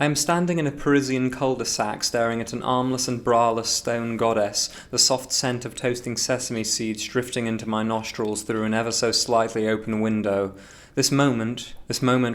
I am standing in a Parisian cul-de-sac staring at an armless and braless stone goddess, the soft scent of toasting sesame seeds drifting into my nostrils through an ever so slightly open window. This moment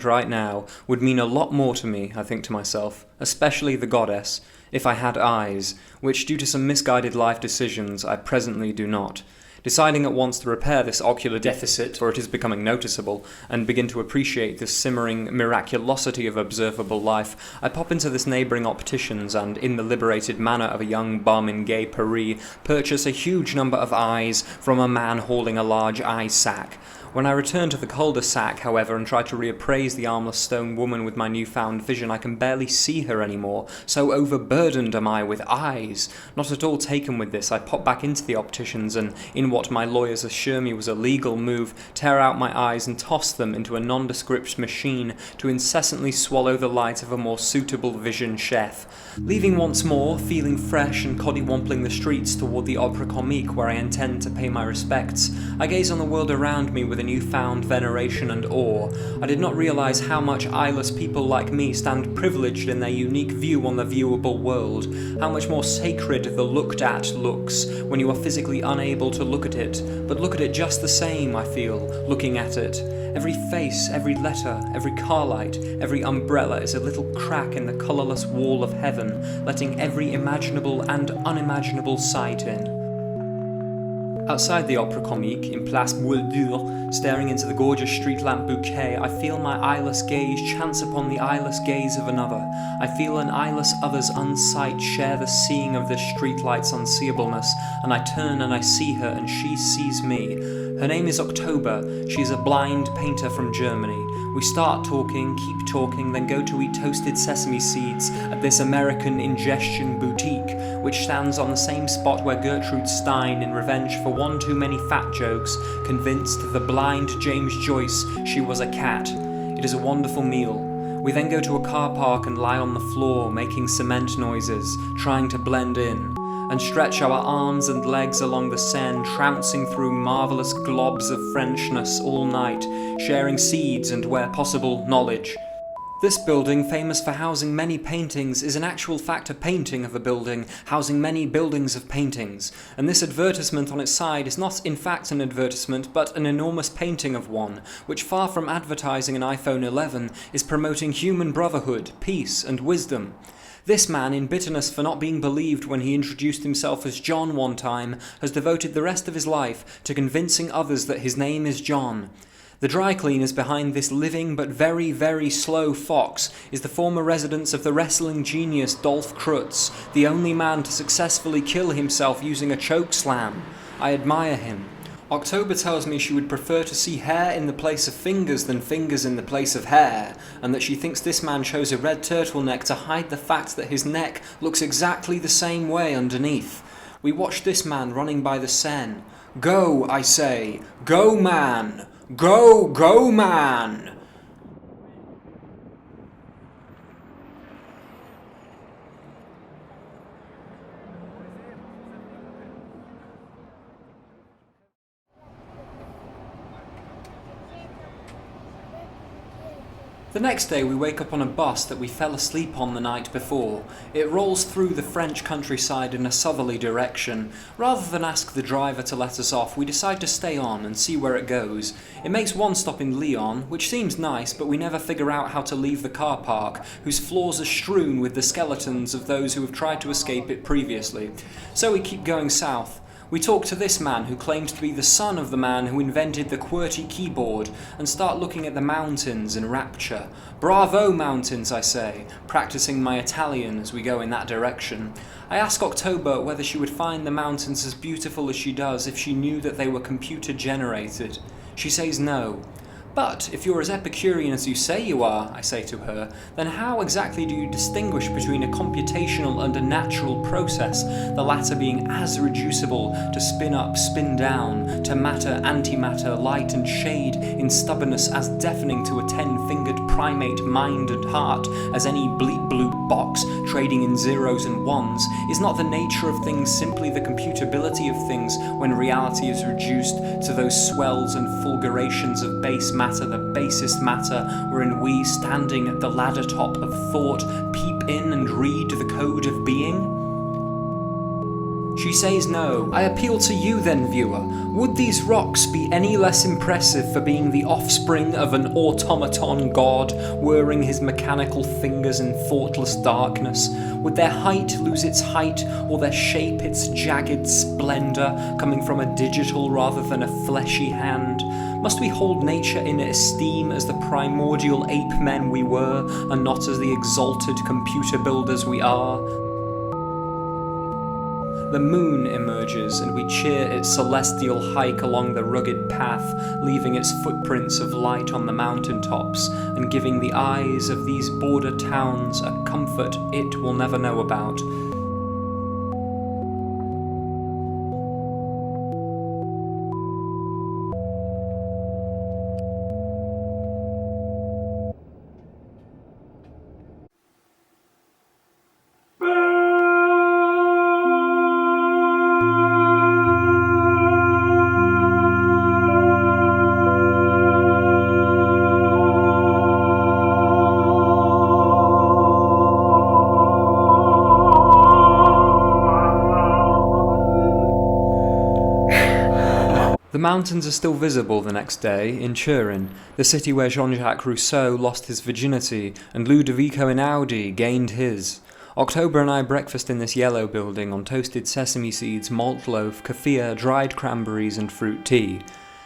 right now, would mean a lot more to me, I think to myself, especially the goddess, if I had eyes, which due to some misguided life decisions I presently do not. Deciding at once to repair this ocular deficit, for it is becoming noticeable, and begin to appreciate the simmering miraculosity of observable life, I pop into this neighbouring optician's and, in the liberated manner of a young bum in gay Paris, purchase a huge number of eyes from a man hauling a large eye sack. When I return to the cul-de-sac, however, and try to reappraise the armless stone woman with my newfound vision, I can barely see her anymore, so overburdened am I with eyes. Not at all taken with this, I pop back into the optician's and, in what my lawyers assure me was a legal move, tear out my eyes and toss them into a nondescript machine to incessantly swallow the light of a more suitable vision chef. Leaving once more, feeling fresh and coddywampling the streets toward the Opera Comique where I intend to pay my respects, I gaze on the world around me with a newfound veneration and awe. I did not realize how much eyeless people like me stand privileged in their unique view on the viewable world, how much more sacred the looked at looks when you are physically unable to look at it, but look at it just the same, I feel, looking at it. Every face, every letter, every car light, every umbrella is a little crack in the colourless wall of heaven, letting every imaginable and unimaginable sight in. Outside the Opera Comique, in Place Boulle-Dure, staring into the gorgeous street lamp bouquet, I feel my eyeless gaze chance upon the eyeless gaze of another. I feel an eyeless other's unsight share the seeing of this streetlight's unseeableness, and I turn and I see her, and she sees me. Her name is October. She is a blind painter from Germany. We start talking, keep talking, then go to eat toasted sesame seeds at this American ingestion boutique, which stands on the same spot where Gertrude Stein, in revenge for one too many fat jokes, convinced the blind James Joyce she was a cat. It is a wonderful meal. We then go to a car park and lie on the floor, making cement noises, trying to blend in, and stretch our arms and legs along the Seine, trouncing through marvellous globs of Frenchness all night, sharing seeds and, where possible, knowledge. This building, famous for housing many paintings, is in actual fact a painting of a building, housing many buildings of paintings, and this advertisement on its side is not in fact an advertisement, but an enormous painting of one, which far from advertising an iPhone 11, is promoting human brotherhood, peace, and wisdom. This man, in bitterness for not being believed when he introduced himself as John one time, has devoted the rest of his life to convincing others that his name is John. The dry cleaners behind this living but very, very slow fox is the former residence of the wrestling genius Dolph Krutz, the only man to successfully kill himself using a choke slam. I admire him. October tells me she would prefer to see hair in the place of fingers than fingers in the place of hair, and that she thinks this man chose a red turtleneck to hide the fact that his neck looks exactly the same way underneath. We watch this man running by the Seine. Go, I say, go man! Go, go man! The next day we wake up on a bus that we fell asleep on the night before. It rolls through the French countryside in a southerly direction. Rather than ask the driver to let us off, we decide to stay on and see where it goes. It makes one stop in Lyon, which seems nice, but we never figure out how to leave the car park, whose floors are strewn with the skeletons of those who have tried to escape it previously. So we keep going south. We talk to this man who claims to be the son of the man who invented the QWERTY keyboard and start looking at the mountains in rapture. Bravo mountains, I say, practicing my Italian as we go in that direction. I ask October whether she would find the mountains as beautiful as she does if she knew that they were computer generated. She says no. But if you're as Epicurean as you say you are, I say to her, then how exactly do you distinguish between a computational and a natural process, the latter being as reducible to spin up, spin down, to matter, antimatter, light and shade, in stubbornness as deafening to a 10-fingered primate mind and heart as any bleep bloop box trading in zeros and ones? Is not the nature of things simply the computability of things when reality is reduced to those swells and fulgurations of base matter, the basest matter, wherein we, standing at the ladder top of thought, in and read the code of being? She says no. I appeal to you then, viewer. Would these rocks be any less impressive for being the offspring of an automaton god, whirring his mechanical fingers in thoughtless darkness? Would their height lose its height, or their shape its jagged splendour, coming from a digital rather than a fleshy hand? Must we hold nature in esteem as the primordial ape men we were, and not as the exalted computer builders we are? The moon emerges, and we cheer its celestial hike along the rugged path, leaving its footprints of light on the mountain tops, and giving the eyes of these border towns a comfort it will never know about. The mountains are still visible the next day in Turin, the city where Jean-Jacques Rousseau lost his virginity and Ludovico Einaudi gained his. October and I breakfast in this yellow building on toasted sesame seeds, malt loaf, kefir, dried cranberries and fruit tea.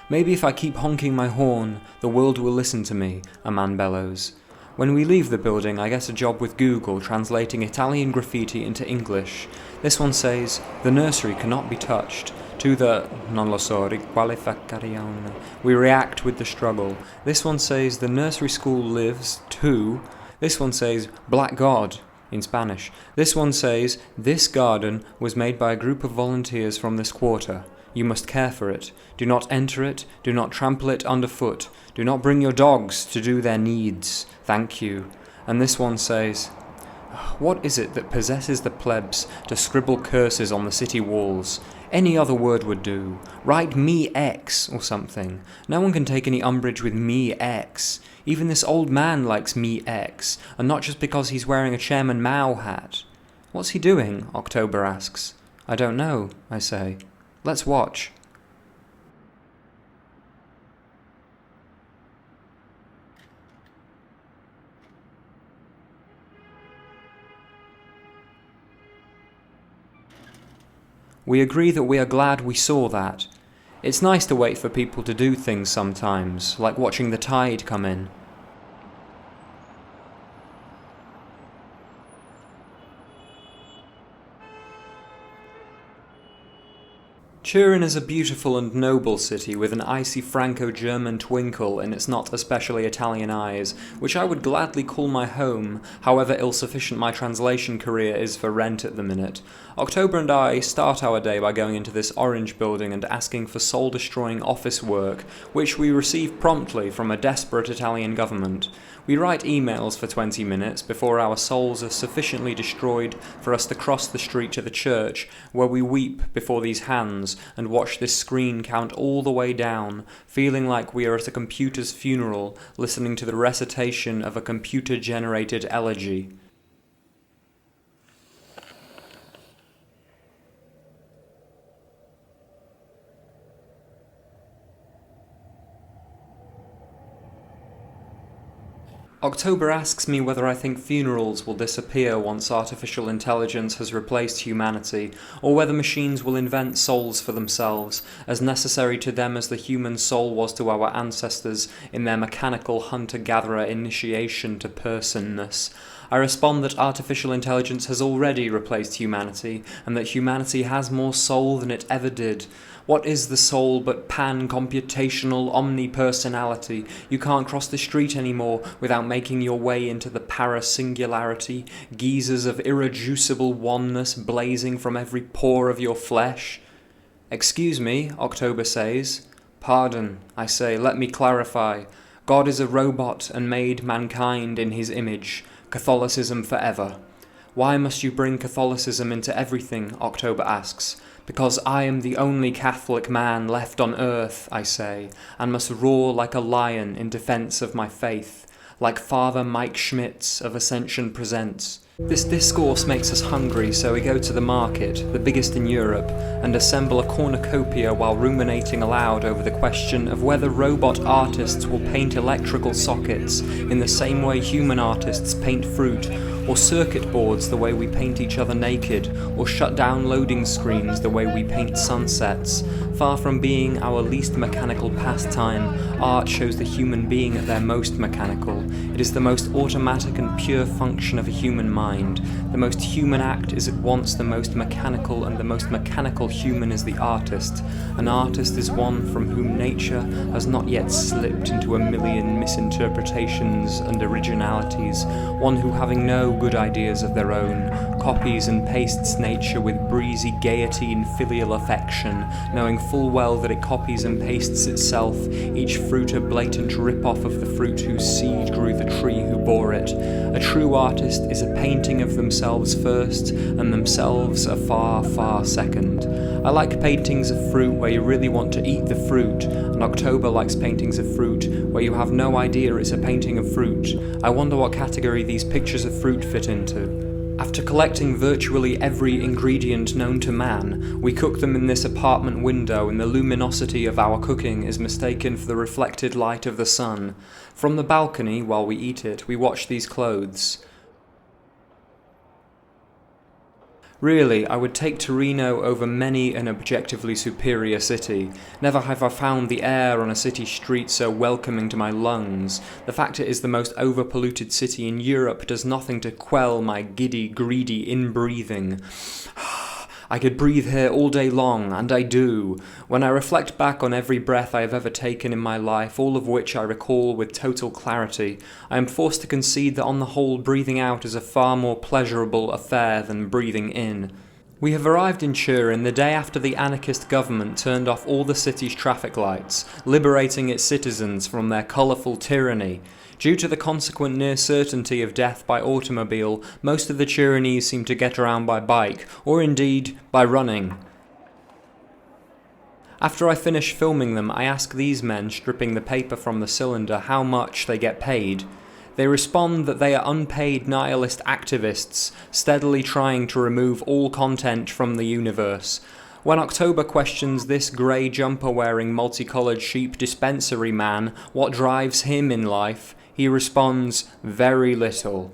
Maybe if I keep honking my horn, the world will listen to me, a man bellows. When we leave the building, I get a job with Google translating Italian graffiti into English. This one says, "The nursery cannot be touched." To the "non lo so, riqualificazione," we react with the struggle. This one says, "The nursery school lives too." This one says, "Black God," in Spanish. This one says, "This garden was made by a group of volunteers from this quarter. You must care for it. Do not enter it. Do not trample it underfoot. Do not bring your dogs to do their needs. Thank you." And this one says, "What is it that possesses the plebs to scribble curses on the city walls? Any other word would do. Write me X or something. No one can take any umbrage with me X. Even this old man likes me X, and not just because he's wearing a Chairman Mao hat." "What's he doing?" October asks. "I don't know," I say. "Let's watch." We agree that we are glad we saw that. It's nice to wait for people to do things sometimes, like watching the tide come in. Turin is a beautiful and noble city with an icy Franco-German twinkle in its not especially Italian eyes, which I would gladly call my home, however ill-sufficient my translation career is for rent at the minute. October and I start our day by going into this orange building and asking for soul-destroying office work, which we receive promptly from a desperate Italian government. We write emails for 20 minutes before our souls are sufficiently destroyed for us to cross the street to the church, where we weep before these hands and watch this screen count all the way down, feeling like we are at a computer's funeral, listening to the recitation of a computer-generated elegy. October asks me whether I think funerals will disappear once artificial intelligence has replaced humanity, or whether machines will invent souls for themselves, as necessary to them as the human soul was to our ancestors in their mechanical hunter-gatherer initiation to personness. I respond that artificial intelligence has already replaced humanity, and that humanity has more soul than it ever did. What is the soul but pan-computational omnipersonality? You can't cross the street anymore without making your way into the para-singularity, geysers of irreducible oneness blazing from every pore of your flesh. "Excuse me," October says. "Pardon," I say, "let me clarify. God is a robot and made mankind in his image. Catholicism forever." "Why must you bring Catholicism into everything?" October asks. "Because I am the only Catholic man left on earth," I say, "and must roar like a lion in defense of my faith, like Father Mike Schmitz of Ascension Presents." This discourse makes us hungry, so we go to the market, the biggest in Europe, and assemble a cornucopia while ruminating aloud over the question of whether robot artists will paint electrical sockets in the same way human artists paint fruit, or circuit boards the way we paint each other naked, or shut down loading screens the way we paint sunsets. Far from being our least mechanical pastime, art shows the human being at their most mechanical. It is the most automatic and pure function of a human mind. The most human act is at once the most mechanical, and the most mechanical human is the artist. An artist is one from whom nature has not yet slipped into a million misinterpretations and originalities, one who, having no good ideas of their own, copies and pastes nature with breezy gaiety and filial affection, knowing full well that it copies and pastes itself, each fruit a blatant rip-off of the fruit whose seed grew the tree who bore it. A true artist is a painting of themselves first, and themselves a far, far second. I like paintings of fruit where you really want to eat the fruit, and October likes paintings of fruit where you have no idea it's a painting of fruit. I wonder what category these pictures of fruit fit into. After collecting virtually every ingredient known to man, we cook them in this apartment window, and the luminosity of our cooking is mistaken for the reflected light of the sun. From the balcony, while we eat it, we watch these clothes. Really, I would take Torino over many an objectively superior city. Never have I found the air on a city street so welcoming to my lungs. The fact it is the most overpolluted city in Europe does nothing to quell my giddy, greedy inbreathing. I could breathe here all day long, and I do. When I reflect back on every breath I have ever taken in my life, all of which I recall with total clarity, I am forced to concede that on the whole breathing out is a far more pleasurable affair than breathing in. We have arrived in Turin the day after the anarchist government turned off all the city's traffic lights, liberating its citizens from their colourful tyranny. Due to the consequent near certainty of death by automobile, most of the Turinese seem to get around by bike, or indeed by running. After I finish filming them, I ask these men stripping the paper from the cylinder how much they get paid. They respond that they are unpaid nihilist activists, steadily trying to remove all content from the universe. When October questions this grey jumper-wearing multicoloured sheep dispensary man what drives him in life, he responds, very little.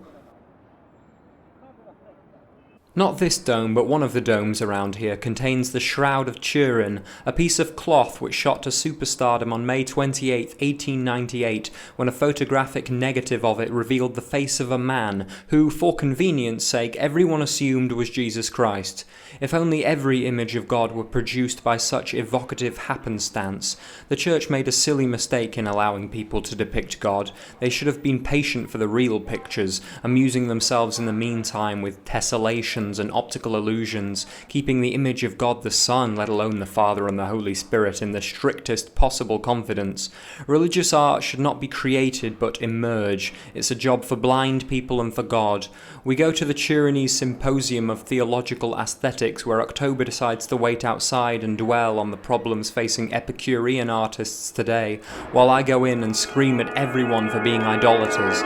Not this dome, but one of the domes around here contains the Shroud of Turin, a piece of cloth which shot to superstardom on May 28, 1898, when a photographic negative of it revealed the face of a man who, for convenience sake, everyone assumed was Jesus Christ. If only every image of God were produced by such evocative happenstance. The Church made a silly mistake in allowing people to depict God. They should have been patient for the real pictures, amusing themselves in the meantime with tessellations and optical illusions, keeping the image of God the Son, let alone the Father and the Holy Spirit, in the strictest possible confidence. Religious art should not be created but emerge. It's a job for blind people and for God. We go to the Turinese Symposium of Theological Aesthetics, where October decides to wait outside and dwell on the problems facing Epicurean artists today, while I go in and scream at everyone for being idolaters.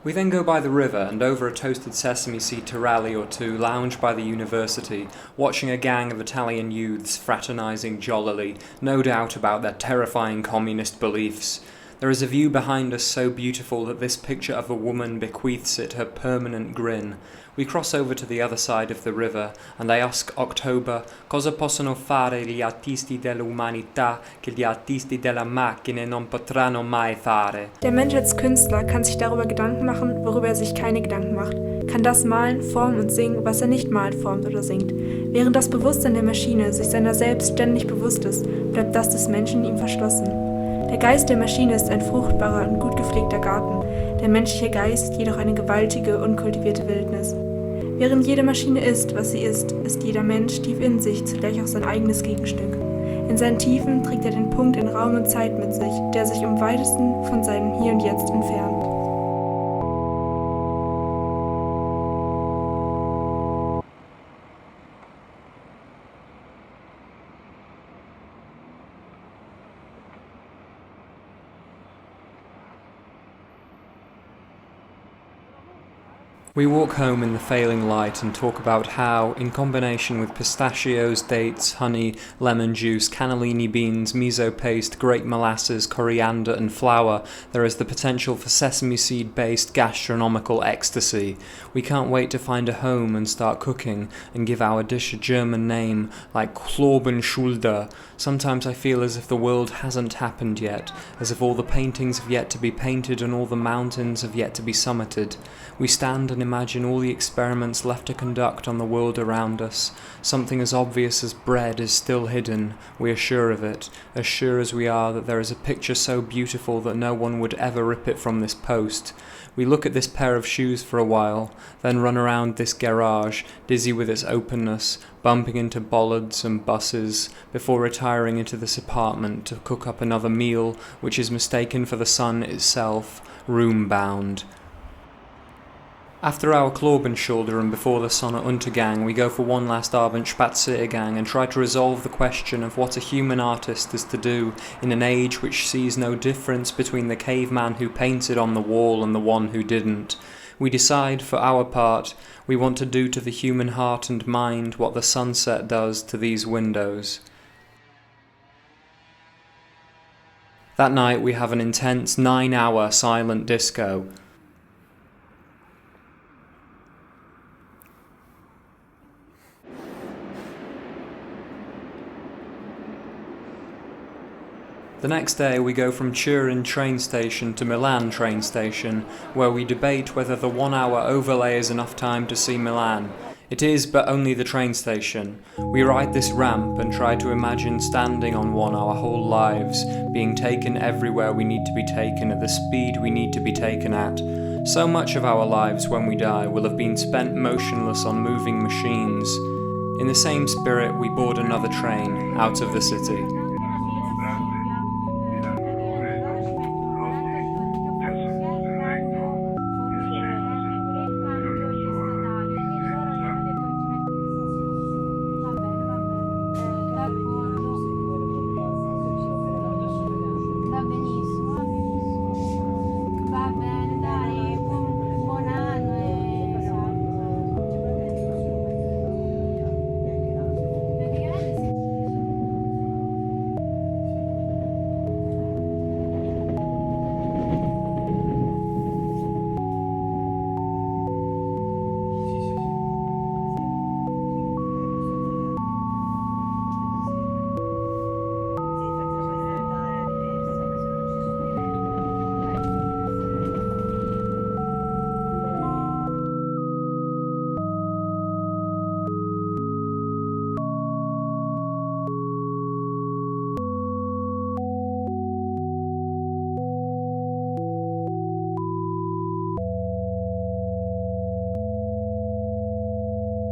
We then go by the river and over a toasted sesame seed to rally or two, lounge by the university, watching a gang of Italian youths fraternising jollily, no doubt about their terrifying communist beliefs. There is a view behind us so beautiful that this picture of a woman bequeaths it her permanent grin. We cross over to the other side of the river, and I ask October cosa possono fare gli artisti dell'umanità che gli artisti della macchina non potranno mai fare. Der Mensch als Künstler kann sich darüber Gedanken machen, worüber er sich keine Gedanken macht, kann das malen, formen und singen, was er nicht malt, formt oder singt. Während das Bewusstsein der Maschine sich seiner selbst ständig bewusst ist, bleibt das des Menschen ihm verschlossen. Der Geist der Maschine ist ein fruchtbarer und gut gepflegter Garten, der menschliche Geist jedoch eine gewaltige, unkultivierte Wildnis. Während jede Maschine ist, was sie ist jeder Mensch tief in sich zugleich auch sein eigenes Gegenstück. In seinen Tiefen trägt er den Punkt in Raum und Zeit mit sich, der sich am weitesten von seinem Hier und Jetzt entfernt. We walk home in the failing light and talk about how, in combination with pistachios, dates, honey, lemon juice, cannellini beans, miso paste, grape molasses, coriander and flour, there is the potential for sesame seed-based gastronomical ecstasy. We can't wait to find a home and start cooking and give our dish a German name like Klobenschulder. Sometimes I feel as if the world hasn't happened yet, as if all the paintings have yet to be painted and all the mountains have yet to be summited. We stand and imagine all the experiments left to conduct on the world around us. Something as obvious as bread is still hidden, we are sure of it, as sure as we are that there is a picture so beautiful that no one would ever rip it from this post. We look at this pair of shoes for a while, then run around this garage, dizzy with its openness, bumping into bollards and buses, before retiring into this apartment to cook up another meal, which is mistaken for the sun itself, room-bound. After our Klobenschulder and before the Sonne-Untergang, we go for one last Abendspaziergang and try to resolve the question of what a human artist is to do in an age which sees no difference between the caveman who painted on the wall and the one who didn't. We decide, for our part, we want to do to the human heart and mind what the sunset does to these windows. That night we have an intense 9-hour silent disco. The next day we go from Turin train station to Milan train station, where we debate whether the 1-hour overlay is enough time to see Milan. It is, but only the train station. We ride this ramp and try to imagine standing on one our whole lives, being taken everywhere we need to be taken at the speed we need to be taken at. So much of our lives when we die will have been spent motionless on moving machines. In the same spirit we board another train, out of the city.